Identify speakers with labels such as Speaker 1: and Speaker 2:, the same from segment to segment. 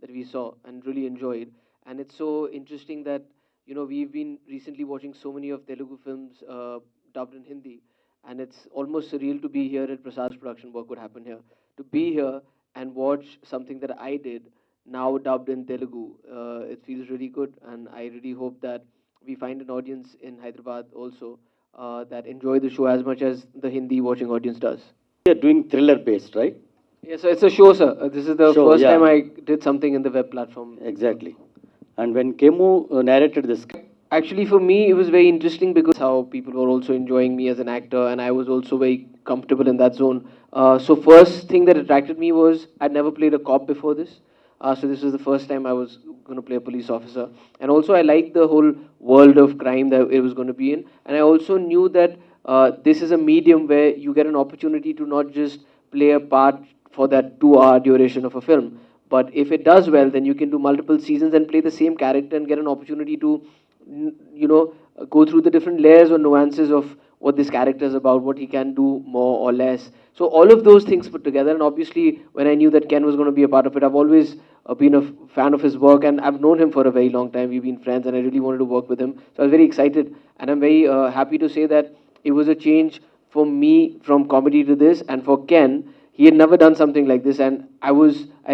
Speaker 1: that we saw and really enjoyed. And it's so interesting that we've been recently watching so many of Telugu films dubbed in Hindi, and it's almost surreal to be here at Prasad's production work. What happened here? To be here and watch something that I did now dubbed in Telugu, it feels really good, and I really hope that we find an audience in Hyderabad also that enjoy the show as much as the Hindi watching audience does.
Speaker 2: We are doing thriller based, right?
Speaker 1: Yeah, so it's a show, sir. This is the
Speaker 2: Show,
Speaker 1: first
Speaker 2: yeah.
Speaker 1: time I did something in the web platform.
Speaker 2: Exactly. And when Kemu narrated this,
Speaker 1: Actually, for me, it was very interesting because how people were also enjoying me as an actor, and I was also very comfortable in that zone. So first thing that attracted me was I'd never played a cop before this. So this was the first time I was going to play a police officer, and also I liked the whole world of crime that it was going to be in, and I also knew that this is a medium where you get an opportunity to not just play a part for that 2 hour duration of a film, but if it does well, then you can do multiple seasons and play the same character and get an opportunity to go through the different layers or nuances of what this character is about, what he can do more or less. So all of those things put together, and obviously when I knew that Ken was going to be a part of it, I've always been a fan of his work, and I've known him for a very long time. We've been friends, and I really wanted to work with him. So I was very excited, and I'm very happy to say that it was a change for me from comedy to this, and for Ken, he had never done something like this, and I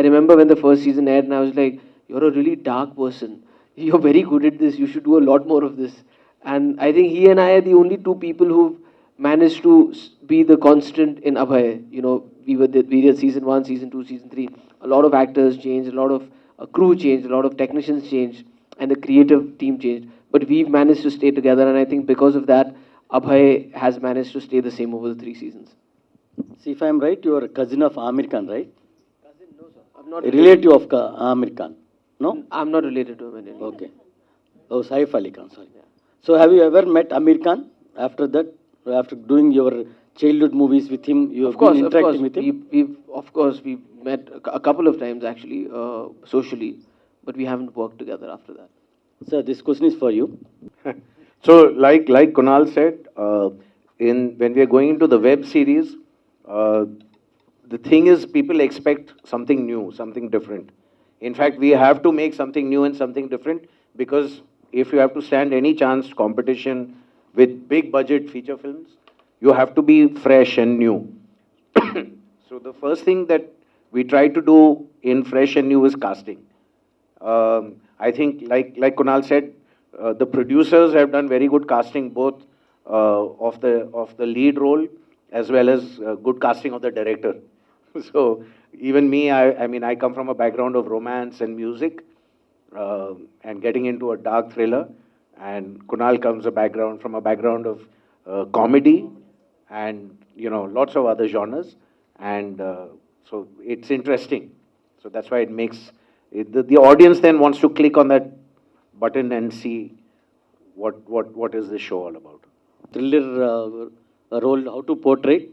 Speaker 1: remember when the first season aired, and I was like, "You're a really dark person. You're very good at this. You should do a lot more of this." And I think he and I are the only two people who've managed to be the constant in Abhay. We did season one, season two, season three. A lot of actors changed, a lot of crew changed, a lot of technicians changed, and the creative team changed. But we've managed to stay together, and I think because of that, Abhay has managed to stay the same over the 3 seasons.
Speaker 2: see if I am right, you are a cousin of Amir Khan, right?
Speaker 1: Cousin, no, sir. I'm not
Speaker 2: A relative of Amir Khan, no?
Speaker 1: I'm not related to him in any way.
Speaker 2: Okay. Oh, Saif Ali Khan, sorry. So have you ever met Amir Khan after that? After doing your childhood movies with him, you have been
Speaker 1: Of course,
Speaker 2: interacting with him?
Speaker 1: we've met a couple of times actually, socially, but we haven't worked together after that.
Speaker 2: Sir, this question is for you.
Speaker 3: So, like Kunal said, in when we are going into the web series, uh, the thing is people expect something new, something different. In fact, we have to make something new and something different because if you have to stand any chance competition with big budget feature films, you have to be fresh and new. So the first thing that we try to do in fresh and new is casting. I think, like Kunal said, the producers have done very good casting, both of the lead role as well as good casting of the director. So even me, I mean, I come from a background of romance and music, and getting into a dark thriller, and Kunal comes from a background of comedy, and lots of other genres, and so it's interesting. So that's why it makes the audience then wants to click on that button and see what is this show all about.
Speaker 2: Thriller role, how to portray?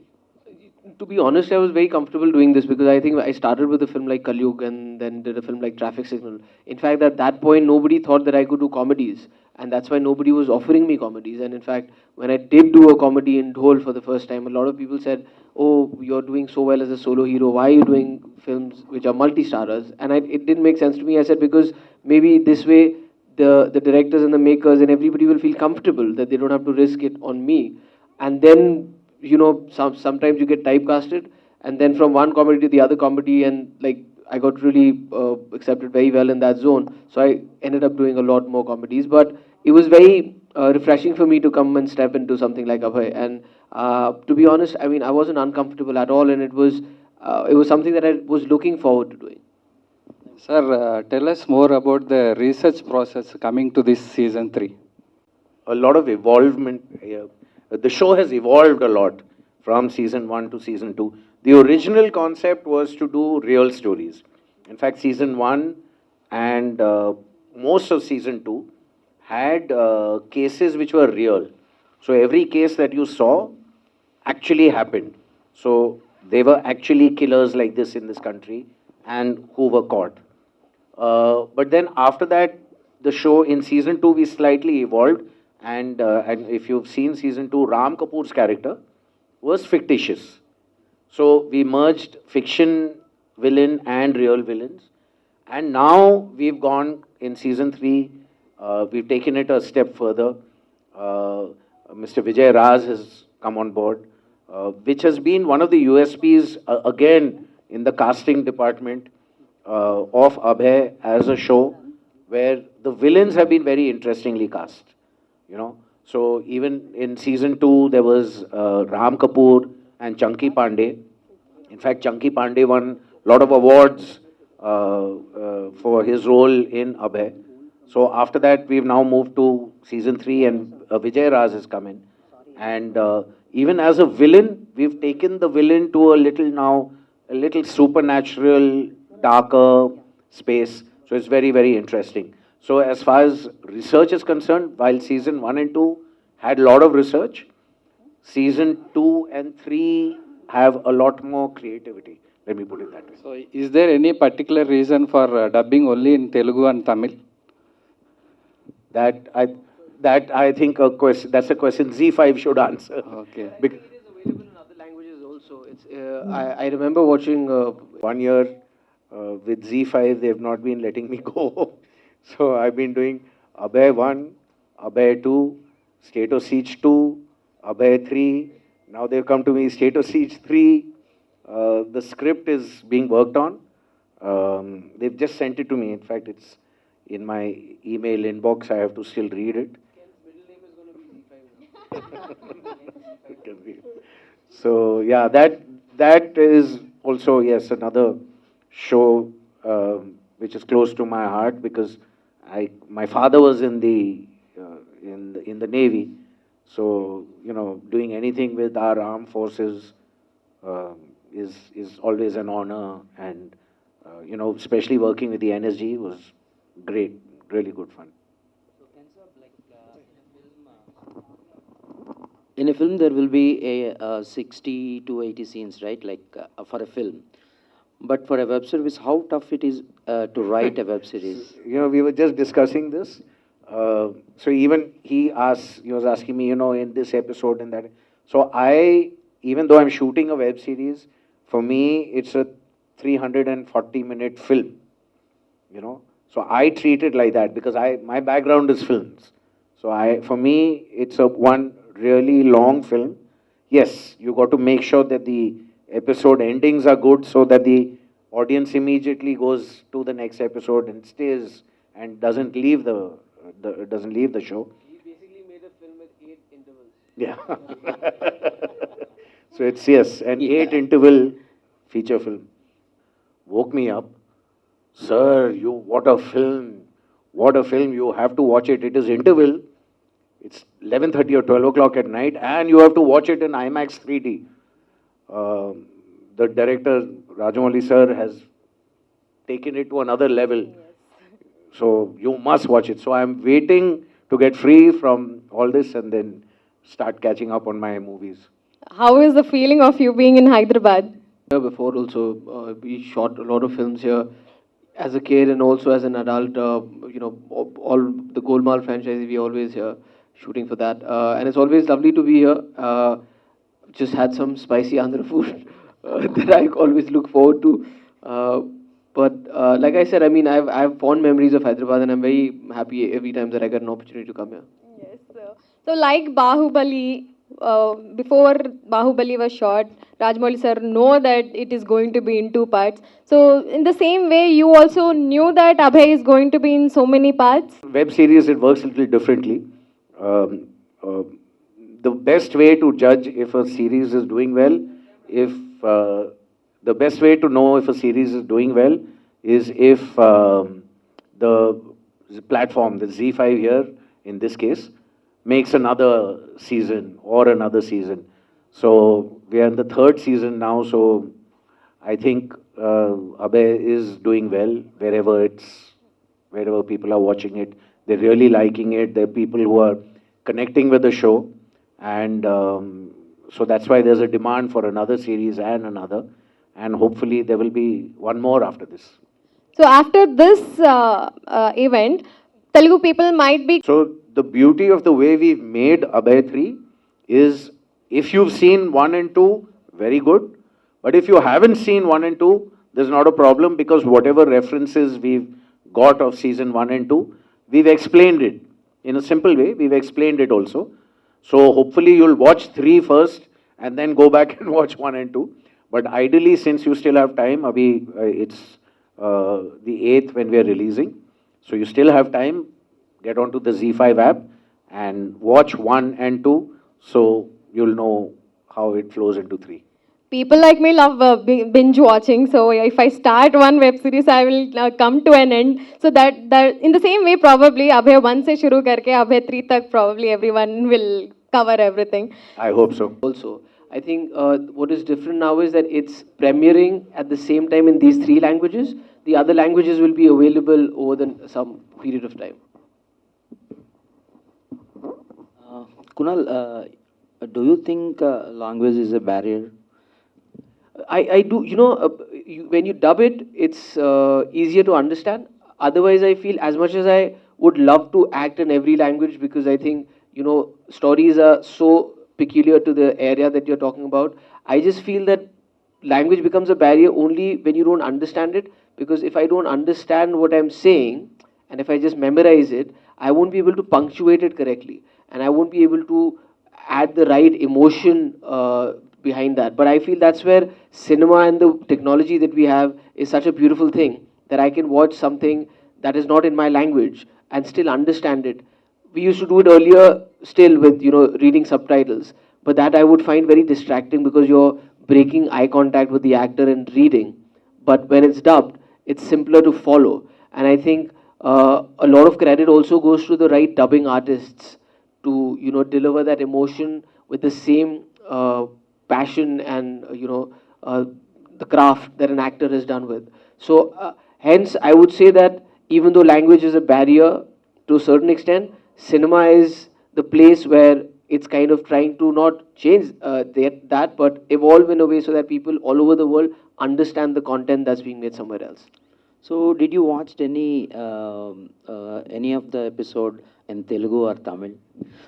Speaker 1: To be honest, I was very comfortable doing this because I think I started with a film like Kalyug and then did a film like Traffic Signal. In fact, at that point, nobody thought that I could do comedies, and that's why nobody was offering me comedies. And in fact, when I did do a comedy in Dhol for the first time, a lot of people said, "Oh, you're doing so well as a solo hero. Why are you doing films which are multi-starers?" And it didn't make sense to me. I said because maybe this way the directors and the makers and everybody will feel comfortable that they don't have to risk it on me. And then sometimes you get typecasted, and then from one comedy to the other comedy, and like I got really accepted very well in that zone, so I ended up doing a lot more comedies. But it was very refreshing for me to come and step into something like Abhay, and to be honest, I mean, I wasn't uncomfortable at all, and it was something that I was looking forward to doing.
Speaker 4: Sir, tell us more about the research process coming to this season 3.
Speaker 3: A lot of evolvement. The show has evolved a lot from season one to season two. The original concept was to do real stories. In fact, season one and most of season two had cases which were real. So every case that you saw actually happened. So they were actually killers like this in this country and who were caught. But then after that, the show in season two we slightly evolved, and if you've seen season two, Ram Kapoor's character was fictitious. So we merged fiction villain and real villains. And now we've gone in season 3, we've taken it a step further. Mr. Vijay Raj has come on board, which has been one of the USPs again in the casting department of Abhay as a show, where the villains have been very interestingly cast. You know, so even in season 2 there was Ram Kapoor and Chunky Pandey. In fact, Chunky Pandey won a lot of awards for his role in Abhay. So after that, we've now moved to season 3, and Vijay Raj has come in. And even as a villain, we've taken the villain to a little supernatural, darker space. So it's very, very interesting. So as far as research is concerned, while season 1 and 2 had a lot of research, season 2 and 3 have a lot more creativity. Let me put it that way.
Speaker 4: So, is there any particular reason for dubbing only in Telugu and Tamil?
Speaker 3: That I think that's a question Zee5 should answer.
Speaker 4: Okay.
Speaker 3: Bec-
Speaker 1: It is available in other languages also. It's I remember watching
Speaker 3: 1 year with Zee5, they've not been letting me go. So I've been doing Abhay 1, Abhay 2, State of Siege 2, Abhay 3. Now they've come to me, State of Siege 3. The script is being worked on. They've just sent it to me. In fact, it's in my email inbox. I have to still read it. So yeah, that is also, yes, another show which is close to my heart, because my father was in the Navy, so doing anything with our armed forces is always an honor, and especially working with the NSG was great, really good fun.
Speaker 5: In a film, there will be a 60 to 80 scenes, right? Like for a film. But for a web series, how tough it is to write a web series?
Speaker 3: We were just discussing this. So even he was asking me, in this episode and that. So even though I'm shooting a web series, for me, it's a 340-minute film, So I treat it like that because my background is films. So for me, it's one really long film. Yes, you got to make sure that the episode endings are good so that the audience immediately goes to the next episode and stays and doesn't leave the show.
Speaker 1: he basically made a film with 8 intervals.
Speaker 3: Yeah. So it's, yes, an 8-interval feature film. Woke me up. Sir, what a film. What a film. You have to watch it. It is interval. It's 11:30 or 12 o'clock at night, and you have to watch it in IMAX 3D. The director, Rajamouli sir, has taken it to another level. So you must watch it. So I'm waiting to get free from all this and then start catching up on my movies.
Speaker 6: How is the feeling of you being in Hyderabad?
Speaker 1: Here before also, we shot a lot of films here as a kid and also as an adult. All the Golmaal franchise, we always here shooting for that, and it's always lovely to be here. Just had some spicy Andhra food that I always look forward to. But like I said, I mean, I have fond memories of Hyderabad, and I'm very happy every time that I get an opportunity to come here.
Speaker 6: Yes. So like Bahubali, before Bahubali was shot, Rajamouli sir know that it is going to be in 2 parts. So in the same way, you also knew that Abhay is going to be in so many parts.
Speaker 3: Web series, it works a little differently. The best way to judge if a series is doing well, the best way to know if a series is doing well is if the platform, the Zee5 here, in this case, makes another season or another season. So we are in the 3rd season now, so I think Abhay is doing well wherever people are watching it. They're really liking it. There are people who are connecting with the show, and so that's why there's a demand for another series and another, and hopefully there will be one more after this.
Speaker 6: So after this event, Telugu people might be.
Speaker 3: So the beauty of the way we've made Abhay 3 is, if you've seen 1 and 2, very good. But if you haven't seen 1 and 2, there's not a problem because whatever references we've got of season 1 and 2, we've explained it in a simple way. We've explained it also. So hopefully you'll watch 3 first and then go back and watch 1 and 2. But ideally, since you still have time, Abhi, it's the 8th when we are releasing. So you still have time. Get onto the Zee5 app and watch 1 and 2. So you'll know how it flows into 3.
Speaker 6: People like me love binge watching. So if I start one web series, I will come to an end. So that in the same way, probably Abhay 1 se shuru karke Abhay 3 tak probably everyone will cover everything.
Speaker 3: I hope so.
Speaker 1: Also, I think what is different now is that it's premiering at the same time in these 3 languages. The other languages will be available over some period of time.
Speaker 5: Kunal, do you think language is a barrier?
Speaker 1: I do, when you dub it, it's easier to understand. Otherwise, I feel as much as I would love to act in every language because I think, stories are so peculiar to the area that you're talking about. I just feel that language becomes a barrier only when you don't understand it. Because if I don't understand what I'm saying, and if I just memorize it, I won't be able to punctuate it correctly. And I won't be able to add the right emotion behind that. But I feel that's where cinema and the technology that we have is such a beautiful thing that I can watch something that is not in my language and still understand it. We used to do it earlier still with, reading subtitles. But that I would find very distracting because you're breaking eye contact with the actor and reading. But when it's dubbed, it's simpler to follow. And I think a lot of credit also goes to the right dubbing artists to deliver that emotion with the same passion and the craft that an actor is done with. So hence I would say that even though language is a barrier to a certain extent, cinema is the place where it's kind of trying to not change that but evolve in a way so that people all over the world understand the content that's being made somewhere else.
Speaker 5: So, did you watch any of the episode in Telugu or Tamil?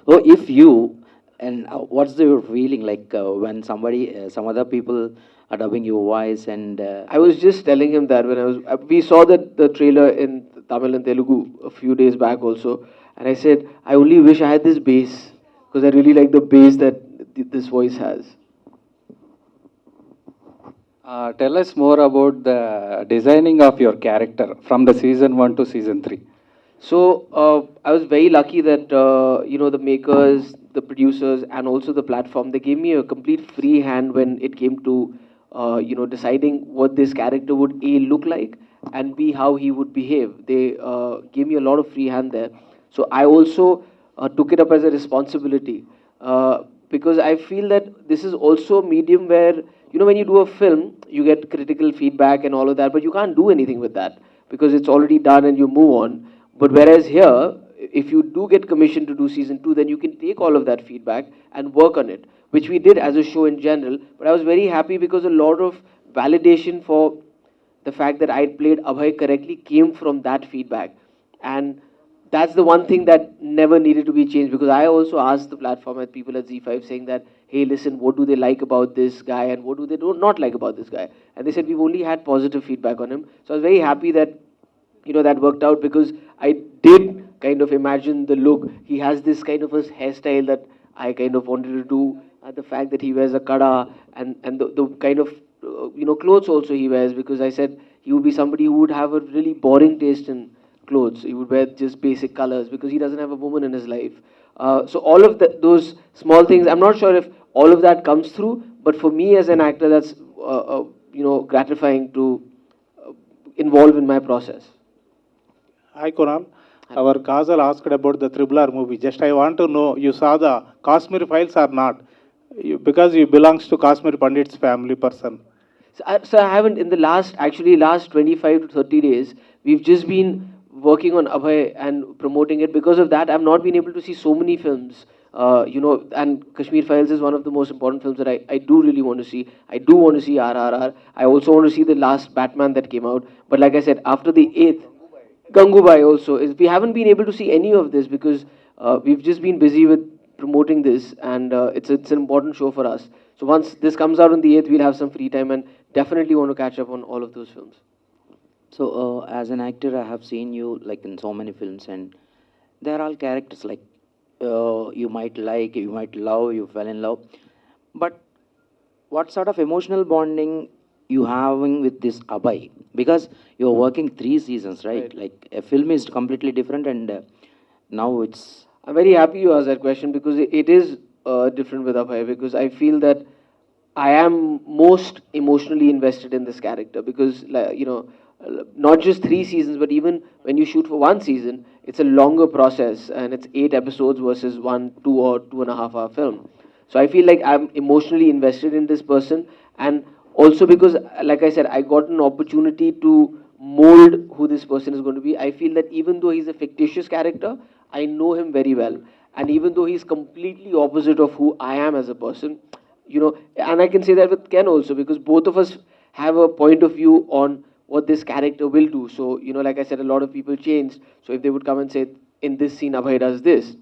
Speaker 5: Oh, if you, and what's your feeling like when some other people are dubbing your voice and
Speaker 1: I was just telling him that when we saw the trailer in Tamil and Telugu a few days back also, and I said I only wish I had this bass because I really like the bass that this voice has.
Speaker 4: Tell us more about the designing of your character from the season 1 to season 3.
Speaker 1: So I was very lucky that the makers, the producers, and also the platform, they gave me a complete free hand when it came to deciding what this character would A, look like, and B, how he would behave. They gave me a lot of free hand there. So I also took it up as a responsibility because I feel that this is also a medium where when you do a film, you get critical feedback and all of that, but you can't do anything with that because it's already done and you move on. But whereas here, if you do get commissioned to do season 2, then you can take all of that feedback and work on it, which we did as a show in general. But I was very happy because a lot of validation for the fact that I played Abhay correctly came from that feedback. And that's the one thing that never needed to be changed because I also asked the platform and people at Zee5 saying that, hey, listen, what do they like about this guy and what do they not like about this guy? And they said we've only had positive feedback on him. So I was very happy that that worked out because I did kind of imagine the look. He has this kind of a hairstyle that I kind of wanted to do. The fact that he wears a kada and the kind of clothes also he wears because I said he would be somebody who would have a really boring taste in clothes. He would wear just basic colors because he doesn't have a woman in his life. So all of those small things, I'm not sure if all of that comes through, but for me as an actor, that's gratifying to involve in my process.
Speaker 7: Hi Kunal. Our Kazal asked about the Triple R movie. Just I want to know, you saw the Kashmir Files or not? Because you belongs to Kashmir Pandit's family person.
Speaker 1: So I haven't, in the last 25 to 30 days, we've just been working on Abhay and promoting it. Because of that, I've not been able to see so many films. And Kashmir Files is one of the most important films that I do really want to see. I do want to see RRR. I also want to see the last Batman that came out. But like I said, after the 8th, Gangubai also, we haven't been able to see any of this because we've just been busy with promoting this and it's an important show for us. So once this comes out on the 8th, we'll have some free time and definitely want to catch up on all of those films.
Speaker 5: So, as an actor, I have seen you like in so many films, and they're all characters like you might like, you might love, you fell in love. But what sort of emotional bonding you having with this Abhay? Because you're working 3 seasons, right?
Speaker 1: Right.
Speaker 5: Like a film is completely different, and now it's
Speaker 1: I'm very happy you asked that question because it is different with Abhay, because I feel that I am most emotionally invested in this character because, like, not just 3 seasons, but even when you shoot for 1 season, it's a longer process and it's 8 episodes versus 1, 2 or 2.5 hour film. So I feel like I'm emotionally invested in this person, and also because, like I said, I got an opportunity to mold who this person is going to be. I feel that even though he's a fictitious character, I know him very well, and even though he's completely opposite of who I am as a person, and I can say that with Ken also, because both of us have a point of view on what this character will do. So, like I said, a lot of people changed. So if they would come and say, in this scene, Abhay does this,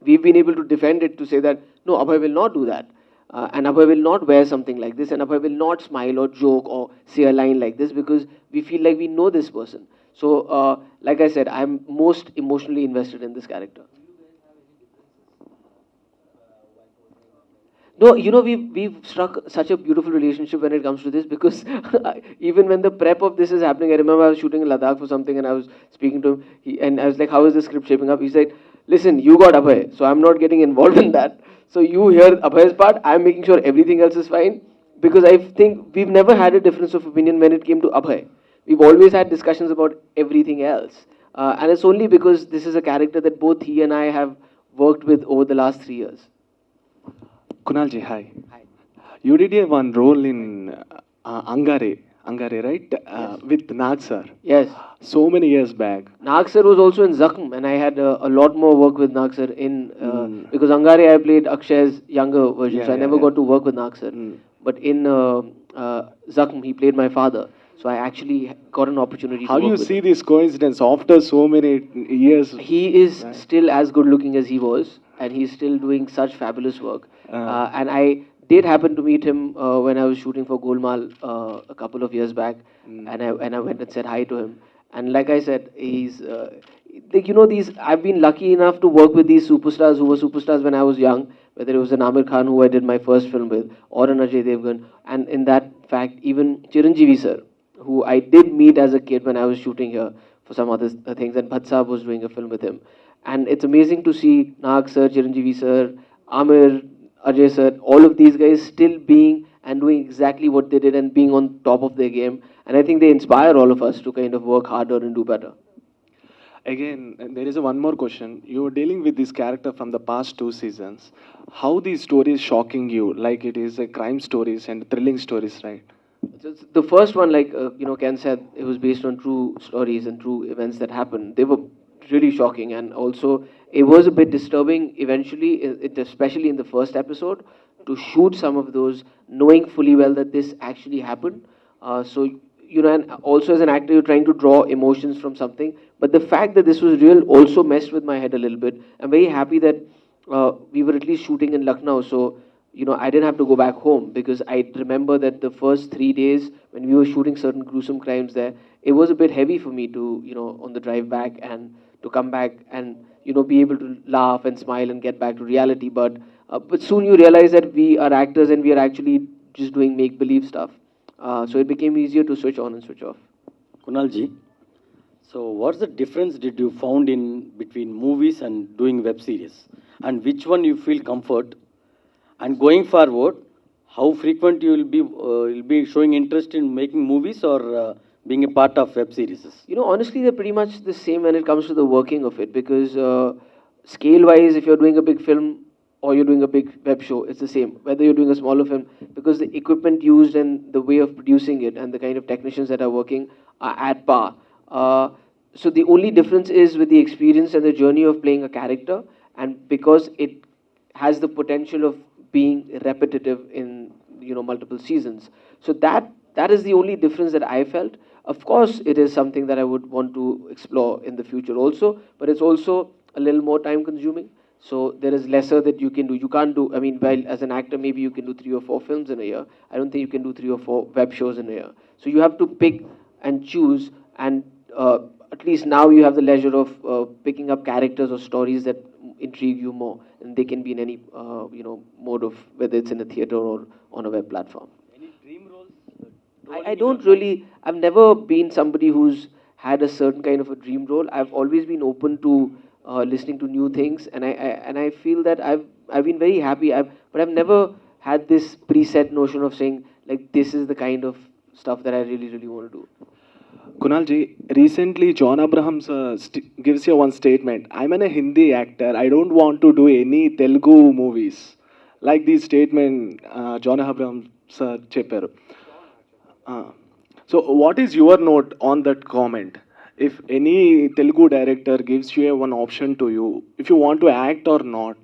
Speaker 1: we've been able to defend it to say that, no, Abhay will not do that. And Abhay will not wear something like this, and Abhay will not smile or joke or say a line like this, because we feel like we know this person. So, like I said, I'm most emotionally invested in this character. No, we've struck such a beautiful relationship when it comes to this, because even when the prep of this is happening, I remember I was shooting in Ladakh for something and I was speaking to him, and I was like, "How is the script shaping up?" He said, "Listen, you got Abhay, so I'm not getting involved in that. So you hear Abhay's part. I'm making sure everything else is fine, because I think we've never had a difference of opinion when it came to Abhay. We've always had discussions about everything else, and it's only because this is a character that both he and I have worked with over the last 3 years."
Speaker 8: Kunal ji, hi.
Speaker 1: Hi.
Speaker 8: You did a one role in Angare, right?
Speaker 1: Yes.
Speaker 8: With Nag sir.
Speaker 1: Yes.
Speaker 8: So many years back.
Speaker 1: Nag sir was also in Zakhm, and I had a lot more work with Nag sir in because Angare I played Akshay's younger version,
Speaker 8: Yeah,
Speaker 1: so I
Speaker 8: yeah,
Speaker 1: never
Speaker 8: yeah.
Speaker 1: got to work with Nag sir. But in Zakhm, he played my father, so I actually got an opportunity
Speaker 8: How
Speaker 1: to work
Speaker 8: you
Speaker 1: with
Speaker 8: see
Speaker 1: him.
Speaker 8: this coincidence after so many years?
Speaker 1: He is
Speaker 8: Right.
Speaker 1: still as good looking as he was, and he's still doing such fabulous work.
Speaker 8: Uh,
Speaker 1: And I did happen to meet him when I was shooting for Golmaal a couple of years back, and I went and said hi to him. And like I said, he's like, these. I've been lucky enough to work with these superstars who were superstars when I was young, whether it was an Amir Khan who I did my first film with, or an Ajay Devgan, and in that fact, even Chiranjeevi sir, who I did meet as a kid when I was shooting here for some other things, and Bhatt Saab was doing a film with him. And it's amazing to see Nag sir, Chiranjeevi sir, Amir, Ajay sir, all of these guys still being and doing exactly what they did and being on top of their game. And I think they inspire all of us to kind of work harder and do better.
Speaker 8: Again, there is a one more question. You were dealing with this character from the past 2 seasons. How these stories shocking you? Like it is a crime stories and thrilling stories, right?
Speaker 1: So the first one, like Ken said, it was based on true stories and true events that happened. They were really shocking, and also it was a bit disturbing. Eventually, especially in the first episode, to shoot some of those, knowing fully well that this actually happened. So and also as an actor, you're trying to draw emotions from something, but the fact that this was real also messed with my head a little bit. I'm very happy that we were at least shooting in Lucknow, so I didn't have to go back home, because I remember that the first 3 days when we were shooting certain gruesome crimes there, it was a bit heavy for me to, on the drive back and to come back and, be able to laugh and smile and get back to reality. But soon you realize that we are actors and we are actually just doing make believe stuff. So it became easier to switch on and switch off.
Speaker 2: Kunal ji, so what's the difference did you found in between movies and doing web series? And which one you feel comfort? And going forward, how frequent you'll be showing interest in making movies or being a part of web series?
Speaker 1: Honestly, they're pretty much the same when it comes to the working of it, because scale-wise, if you're doing a big film or you're doing a big web show, it's the same. Whether you're doing a smaller film, because the equipment used and the way of producing it and the kind of technicians that are working are at par. So the only difference is with the experience and the journey of playing a character, and because it has the potential of being repetitive in multiple seasons. So that is the only difference that I felt. Of course, it is something that I would want to explore in the future also, but it's also a little more time consuming. So there is lesser that you can do. You can't do, I mean, while as an actor, maybe you can do 3 or 4 films in a year. I don't think you can do 3 or 4 web shows in a year. So you have to pick and choose, and at least now you have the leisure of picking up characters or stories that intrigue you more, and they can be in any mode of whether it's in a theater or on a web platform.
Speaker 2: Any dream roles?
Speaker 1: I don't really. I've never been somebody who's had a certain kind of a dream role. I've always been open to listening to new things, and I feel that I've been very happy. But I've never had this preset notion of saying like this is the kind of stuff that I really want to do.
Speaker 8: Kunalji, recently John Abrahams gives you one statement. I'm a Hindi actor. I don't want to do any Telugu movies. Like the statement John Abrahams chepparu. So what is your note on that comment? If any Telugu director gives you one option to you, if you want to act or not.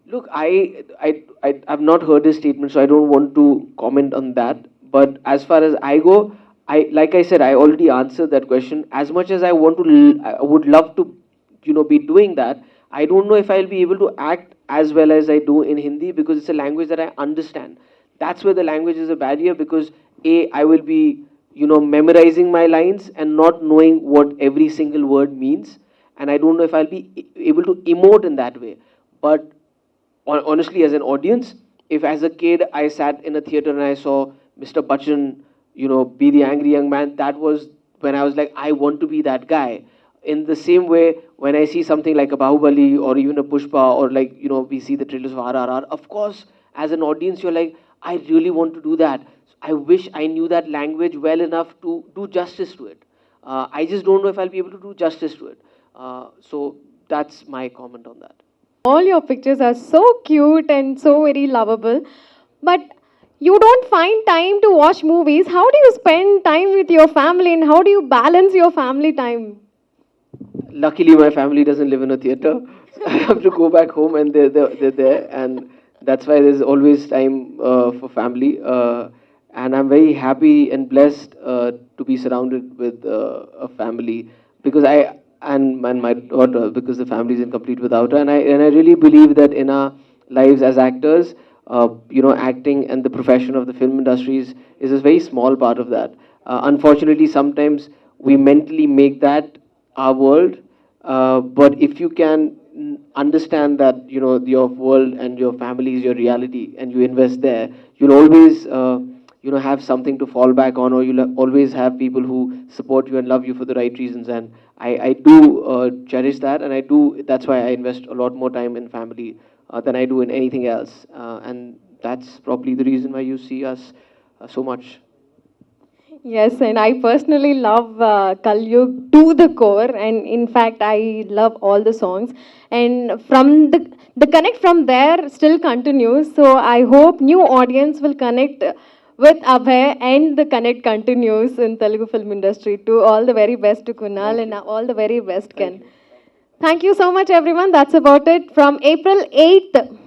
Speaker 1: Look, I've not heard this statement, so I don't want to comment on that. But as far as I go, like I said, I already answered that question. As much as I want to, I would love to, be doing that. I don't know if I'll be able to act as well as I do in Hindi because it's a language that I understand. That's where the language is a barrier because I will be, memorizing my lines and not knowing what every single word means, and I don't know if I'll be able to emote in that way. But honestly, as an audience, if as a kid I sat in a theater and I saw Mr. Bachchan, be the angry young man, that was when I was like, I want to be that guy. In the same way, when I see something like a Bahubali or even a Pushpa or like, we see the trailers of RRR, of course, as an audience, you're like, I really want to do that. I wish I knew that language well enough to do justice to it. I just don't know if I'll be able to do justice to it. So that's my comment on that.
Speaker 6: All your pictures are so cute and so very lovable. But you don't find time to watch movies. How do you spend time with your family and how do you balance your family time?
Speaker 1: Luckily, my family doesn't live in a theater. I have to go back home and they're there. And that's why there's always time for family. And I'm very happy and blessed to be surrounded with a family because and my daughter because the family is incomplete without her. And I really believe that in our lives as actors, acting and the profession of the film industry is a very small part of that. Unfortunately, sometimes we mentally make that our world, but if you can understand that your world and your family is your reality and you invest there, you'll always have something to fall back on, or you'll always have people who support you and love you for the right reasons. And I do cherish that, and that's why I invest a lot more time in family than I do in anything else, and that's probably the reason why you see us so much.
Speaker 6: Yes, and I personally love Kalyug to the core, and in fact, I love all the songs. And from the connect from there still continues. So I hope new audience will connect with Abhay, and the connect continues in Telugu film industry. To all the very best to Kunal, and all the very best, Ken. Thank you so much, everyone. That's about it. From April 8th